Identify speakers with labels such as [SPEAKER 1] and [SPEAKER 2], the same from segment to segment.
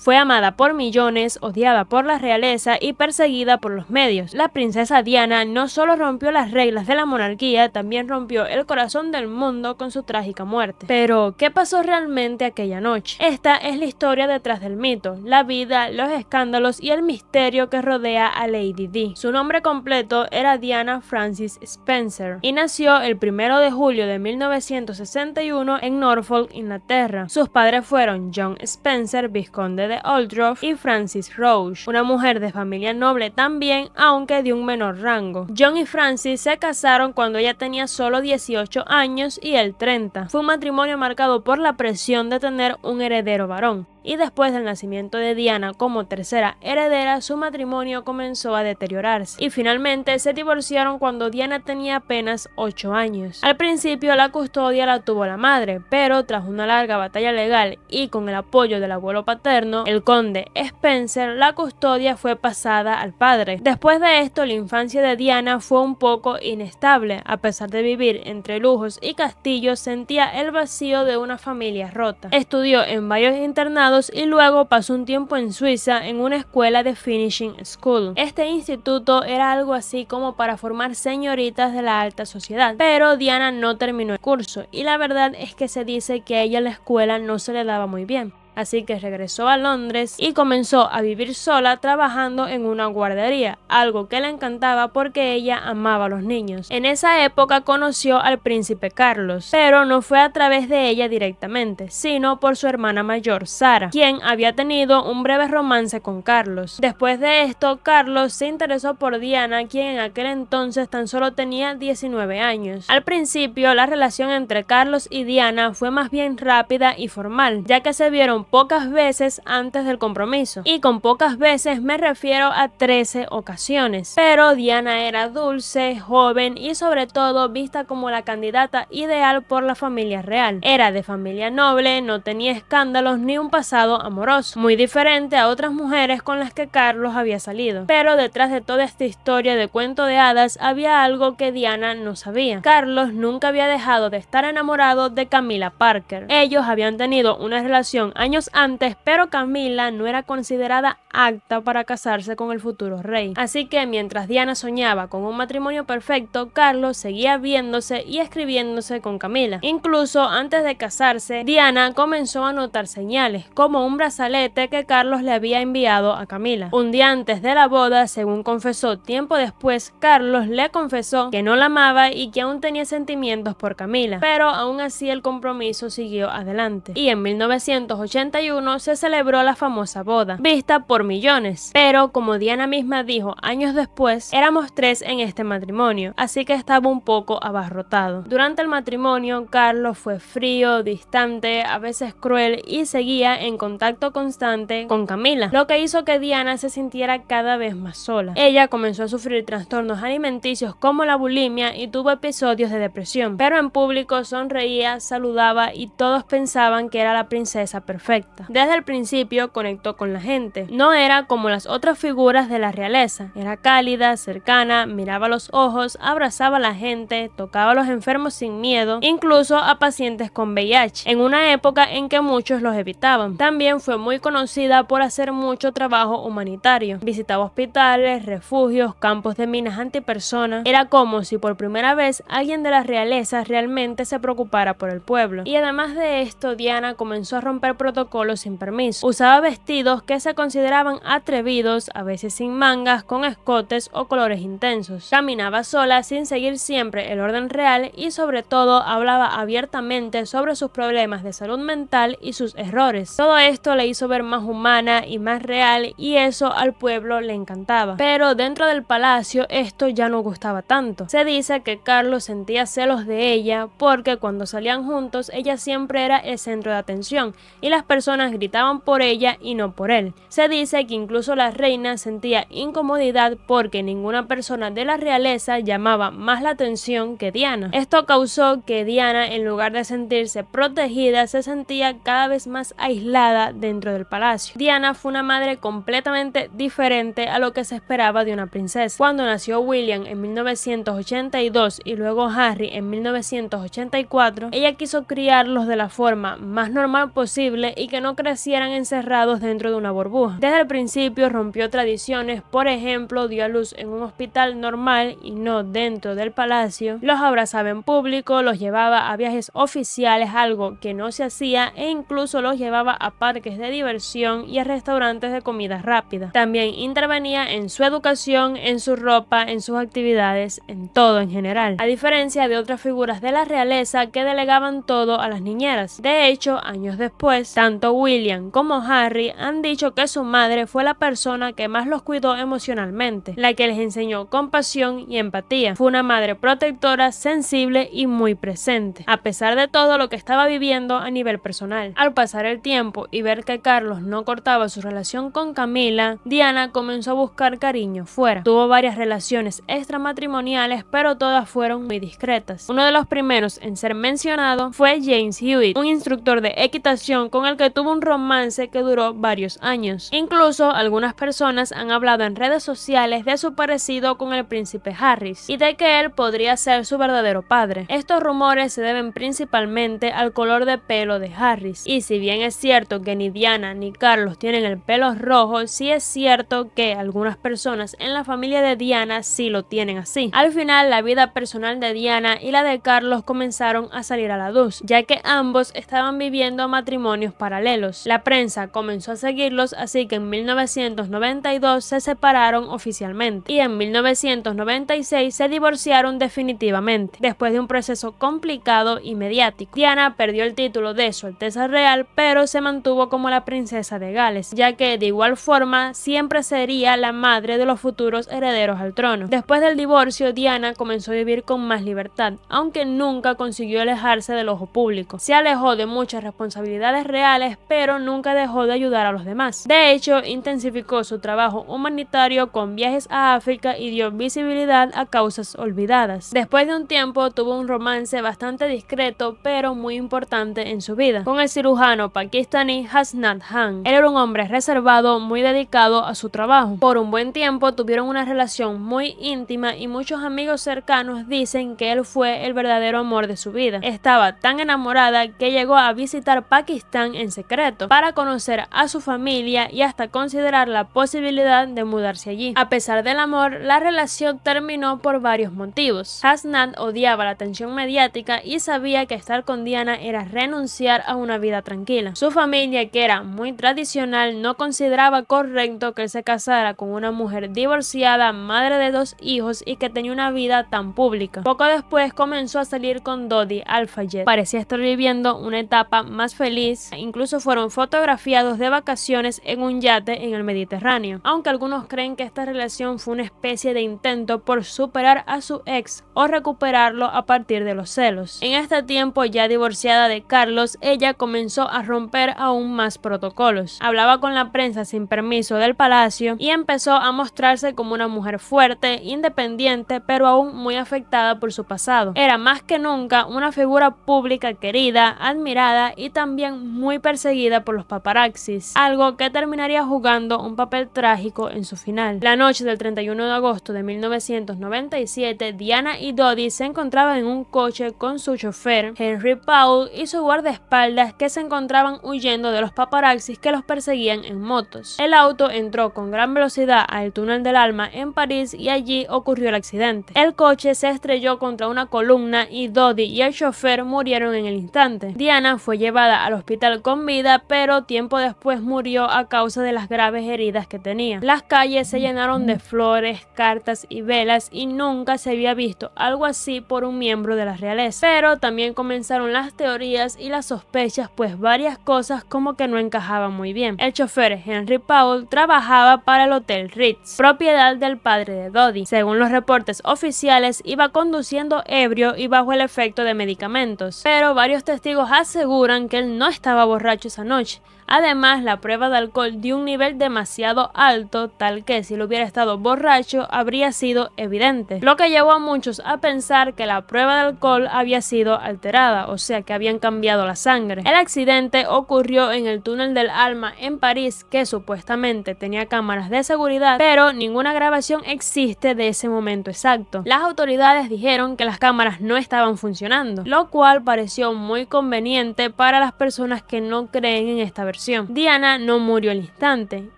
[SPEAKER 1] Fue amada por millones, odiada por la realeza y perseguida por los medios. La princesa Diana no solo rompió las reglas de la monarquía, también rompió el corazón del mundo con su trágica muerte. Pero, ¿qué pasó realmente aquella noche? Esta es la historia detrás del mito, la vida, los escándalos y el misterio que rodea a Lady Di. Su nombre completo era Diana Frances Spencer y nació el 1 de julio de 1961 en Norfolk, Inglaterra. Sus padres fueron John Spencer, vizconde de Aldrough, y Frances Roche, una mujer de familia noble también, aunque de un menor rango. John y Frances se casaron cuando ella tenía solo 18 años y él 30. Fue un matrimonio marcado por la presión de tener un heredero varón. Y después del nacimiento de Diana como tercera heredera, su matrimonio comenzó a deteriorarse y finalmente se divorciaron cuando Diana tenía apenas 8 años. Al principio la custodia la tuvo la madre, pero tras una larga batalla legal y con el apoyo del abuelo paterno, el conde Spencer, la custodia fue pasada al padre. Después de esto, la infancia de Diana fue un poco inestable. A pesar de vivir entre lujos y castillos, sentía el vacío de una familia rota. Estudió en varios internados y luego pasó un tiempo en Suiza en una escuela de Finishing School. Este instituto era algo así como para formar señoritas de la alta sociedad, pero Diana no terminó el curso y la verdad es que se dice que a ella la escuela no se le daba muy bien. Así que regresó a Londres y comenzó a vivir sola trabajando en una guardería, algo que le encantaba porque ella amaba a los niños. En esa época conoció al príncipe Carlos, pero no fue a través de ella directamente, sino por su hermana mayor, Sara, quien había tenido un breve romance con Carlos. Después de esto, Carlos se interesó por Diana, quien en aquel entonces tan solo tenía 19 años. Al principio, la relación entre Carlos y Diana fue más bien rápida y formal, ya que se vieron pocas veces antes del compromiso, y con pocas veces me refiero a 13 ocasiones. Pero Diana era dulce, joven y sobre todo vista como la candidata ideal por la familia real. Era de familia noble, no tenía escándalos ni un pasado amoroso, muy diferente a otras mujeres con las que Carlos había salido. Pero detrás de toda esta historia de cuento de hadas había algo que Diana no sabía. Carlos nunca había dejado de estar enamorado de Camilla Parker. Ellos habían tenido una relación años antes, pero Camilla no era considerada apta para casarse con el futuro rey. Así que mientras Diana soñaba con un matrimonio perfecto, Carlos seguía viéndose y escribiéndose con Camilla. Incluso antes de casarse, Diana comenzó a notar señales, como un brazalete que Carlos le había enviado a Camilla. Un día antes de la boda, según confesó tiempo después, Carlos le confesó que no la amaba y que aún tenía sentimientos por Camilla, pero aún así el compromiso siguió adelante. Y en 1981 se celebró la famosa boda, vista por millones, pero como Diana misma dijo años después, éramos 3 en este matrimonio, así que estaba un poco abarrotado. Durante el matrimonio, Carlos fue frío, distante, a veces cruel y seguía en contacto constante con Camilla, lo que hizo que Diana se sintiera cada vez más sola. Ella comenzó a sufrir trastornos alimenticios como la bulimia y tuvo episodios de depresión, pero en público sonreía, saludaba y todos pensaban que era la princesa perfecta. Desde el principio conectó con la gente. No era como las otras figuras de la realeza. Era cálida, cercana, miraba a los ojos, abrazaba a la gente, tocaba a los enfermos sin miedo, incluso a pacientes con VIH, en una época en que muchos los evitaban. También fue muy conocida por hacer mucho trabajo humanitario. Visitaba hospitales, refugios, campos de minas antipersonas. Era como si por primera vez alguien de la realeza realmente se preocupara por el pueblo. Y además de esto, Diana comenzó a romper protocolos sin permiso. Usaba vestidos que se consideraban atrevidos, a veces sin mangas, con escotes o colores intensos. Caminaba sola sin seguir siempre el orden real y sobre todo hablaba abiertamente sobre sus problemas de salud mental y sus errores. Todo esto le hizo ver más humana y más real y eso al pueblo le encantaba. Pero dentro del palacio esto ya no gustaba tanto. Se dice que Carlos sentía celos de ella porque cuando salían juntos ella siempre era el centro de atención y las personas gritaban por ella y no por él. Se dice que incluso la reina sentía incomodidad porque ninguna persona de la realeza llamaba más la atención que Diana. Esto causó que Diana, en lugar de sentirse protegida, se sentía cada vez más aislada dentro del palacio. Diana fue una madre completamente diferente a lo que se esperaba de una princesa. Cuando nació William en 1982 y luego Harry en 1984, ella quiso criarlos de la forma más normal posible y que no crecieran encerrados dentro de una burbuja. Desde el principio rompió tradiciones, por ejemplo, dio a luz en un hospital normal y no dentro del palacio, los abrazaba en público, los llevaba a viajes oficiales, algo que no se hacía, e incluso los llevaba a parques de diversión y a restaurantes de comida rápida. También intervenía en su educación, en su ropa, en sus actividades, en todo en general, a diferencia de otras figuras de la realeza que delegaban todo a las niñeras. De hecho, años después, tanto William como Harry han dicho que su madre fue la persona que más los cuidó emocionalmente, la que les enseñó compasión y empatía. Fue una madre protectora, sensible y muy presente, a pesar de todo lo que estaba viviendo a nivel personal. Al pasar el tiempo y ver que Carlos no cortaba su relación con Camila, Diana comenzó a buscar cariño fuera. Tuvo varias relaciones extramatrimoniales, pero todas fueron muy discretas. Uno de los primeros en ser mencionado fue James Hewitt, un instructor de equitación con el que tuvo un romance que duró varios años. Incluso algunas personas han hablado en redes sociales de su parecido con el príncipe Harris y de que él podría ser su verdadero padre. Estos rumores se deben principalmente al color de pelo de Harris, y si bien es cierto que ni Diana ni Carlos tienen el pelo rojo, sí es cierto que algunas personas en la familia de Diana sí lo tienen así. Al final, la vida personal de Diana y la de Carlos comenzaron a salir a la luz, ya que ambos estaban viviendo matrimonios paralelos. La prensa comenzó a seguirlos, así que en 1992 se separaron oficialmente y en 1996 se divorciaron definitivamente, después de un proceso complicado y mediático. Diana perdió el título de Su Alteza Real, pero se mantuvo como la princesa de Gales, ya que de igual forma siempre sería la madre de los futuros herederos al trono. Después del divorcio, Diana comenzó a vivir con más libertad, aunque nunca consiguió alejarse del ojo público. Se alejó de muchas responsabilidades reales, pero nunca dejó de ayudar a los demás. De hecho, intensificó su trabajo humanitario con viajes a África y dio visibilidad a causas olvidadas. Después de un tiempo, tuvo un romance bastante discreto, pero muy importante en su vida, con el cirujano pakistaní Hasnat Khan. Él era un hombre reservado, muy dedicado a su trabajo. Por un buen tiempo tuvieron una relación muy íntima y muchos amigos cercanos dicen que él fue el verdadero amor de su vida. Estaba tan enamorada que llegó a visitar Pakistán en secreto para conocer a su familia y hasta considerar la posibilidad de mudarse allí. A pesar del amor, la relación terminó por varios motivos. Hasnat odiaba la atención mediática y sabía que estar con Diana era renunciar a una vida tranquila. Su familia, que era muy tradicional, no consideraba correcto que él se casara con una mujer divorciada, madre de 2 hijos y que tenía una vida tan pública. Poco después comenzó a salir con Dodi Al-Fayed. Parecía estar viviendo una etapa más feliz, incluso fueron fotografiados de vacaciones en un yate en el Mediterráneo, aunque algunos creen que esta relación fue una especie de intento por superar a su ex o recuperarlo a partir de los celos. En este tiempo, ya divorciada de Carlos, ella comenzó a romper aún más protocolos. Hablaba con la prensa sin permiso del palacio y empezó a mostrarse como una mujer fuerte, independiente, pero aún muy afectada por su pasado. Era más que nunca una figura pública querida, admirada y también muy perseguida por los paparazzis, algo que terminaría jugando un papel trágico en su final. La noche del 31 de agosto de 1997, Diana y Dodi se encontraban en un coche con su chofer, Henry Powell, y su guardaespaldas, que se encontraban huyendo de los paparazzis que los perseguían en motos. El auto entró con gran velocidad al túnel del Alma en París y allí ocurrió el accidente. El coche se estrelló contra una columna y Dodi y el chofer murieron en el instante. Diana fue llevada al hospital con vida, pero tiempo después murió a causa de las graves heridas que tenía. Las calles se llenaron de flores, cartas y velas y nunca se había visto algo así por un miembro de la realeza. Pero también comenzaron las teorías y las sospechas, pues varias cosas como que no encajaban muy bien. El chofer Henry Powell trabajaba para el Hotel Ritz, propiedad del padre de Dodi. Según los reportes oficiales, iba conduciendo ebrio y bajo el efecto de medicamentos, pero varios testigos aseguran que él no estaba borracho esa noche. Además, la prueba de alcohol dio un nivel demasiado alto, tal que si lo hubiera estado borracho habría sido evidente, lo que llevó a muchos a pensar que la prueba de alcohol había sido alterada, o sea que habían cambiado la sangre. El accidente ocurrió en el túnel del Alma en París, que supuestamente tenía cámaras de seguridad, pero ninguna grabación existe de ese momento exacto. Las autoridades dijeron que las cámaras no estaban funcionando, lo cual pareció muy conveniente para las personas que no creen en esta versión. versión. Diana no murió al instante.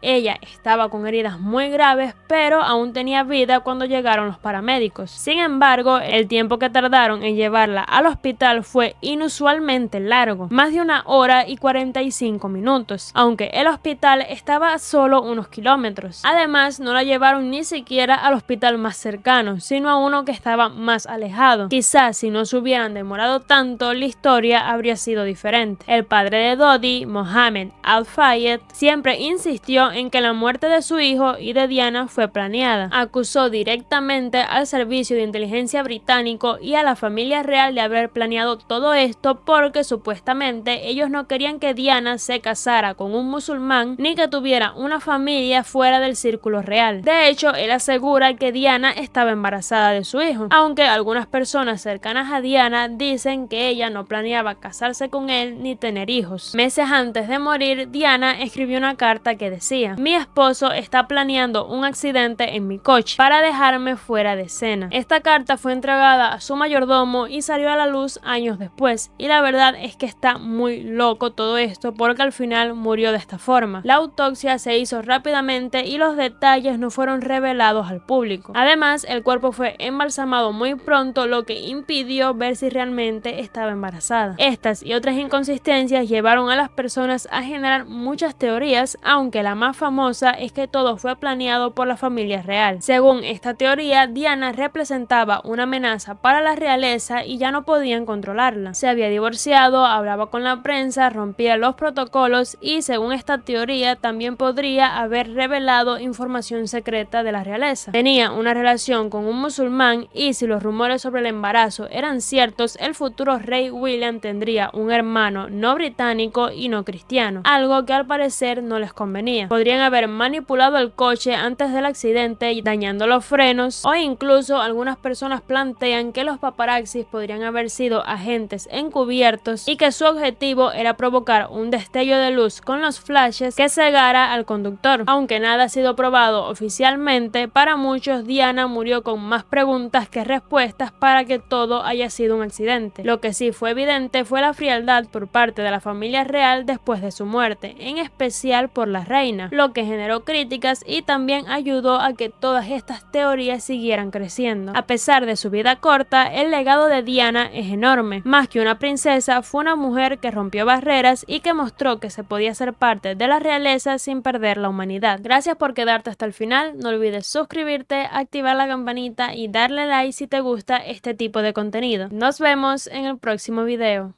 [SPEAKER 1] Ella estaba con heridas muy graves, pero aún tenía vida cuando llegaron los paramédicos. Sin embargo, el tiempo que tardaron en llevarla al hospital fue inusualmente largo, más de 1 hora y 45 minutos, aunque el hospital estaba a solo unos kilómetros. Además, no la llevaron ni siquiera al hospital más cercano, sino a uno que estaba más alejado. Quizás si no se hubieran demorado tanto, la historia habría sido diferente. El padre de Dodi, Mohammed Al-Fayed, siempre insistió en que la muerte de su hijo y de Diana fue planeada. Acusó directamente al servicio de inteligencia británico y a la familia real de haber planeado todo esto porque supuestamente ellos no querían que Diana se casara con un musulmán ni que tuviera una familia fuera del círculo real. De hecho, él asegura que Diana estaba embarazada de su hijo, aunque algunas personas cercanas a Diana dicen que ella no planeaba casarse con él ni tener hijos. Meses antes de morir, Diana escribió una carta que decía: "Mi esposo está planeando un accidente en mi coche para dejarme fuera de escena". Esta carta fue entregada a su mayordomo y salió a la luz años después, y la verdad es que está muy loco todo esto porque al final murió de esta forma. La autopsia se hizo rápidamente y los detalles no fueron revelados al público. Además, el cuerpo fue embalsamado muy pronto, lo que impidió ver si realmente estaba embarazada. Estas y otras inconsistencias llevaron a las personas a generar muchas teorías, aunque la más famosa es que todo fue planeado por la familia real. Según esta teoría, Diana representaba una amenaza para la realeza y ya no podían controlarla. Se había divorciado, hablaba con la prensa, rompía los protocolos y, según esta teoría, también podría haber revelado información secreta de la realeza. Tenía una relación con un musulmán y, si los rumores sobre el embarazo eran ciertos, el futuro rey William tendría un hermano no británico y no cristiano, algo que al parecer no les convenía. Podrían haber manipulado el coche antes del accidente dañando los frenos, o incluso algunas personas plantean que los paparazzis podrían haber sido agentes encubiertos y que su objetivo era provocar un destello de luz con los flashes que cegara al conductor. Aunque nada ha sido probado oficialmente, para muchos Diana murió con más preguntas que respuestas para que todo haya sido un accidente. Lo que sí fue evidente fue la frialdad por parte de la familia real después de su muerte, en especial por la reina, lo que generó críticas y también ayudó a que todas estas teorías siguieran creciendo. A pesar de su vida corta, el legado de Diana es enorme. Más que una princesa, fue una mujer que rompió barreras y que mostró que se podía ser parte de la realeza sin perder la humanidad. Gracias por quedarte hasta el final. No olvides suscribirte, activar la campanita y darle like si te gusta este tipo de contenido. Nos vemos en el próximo video.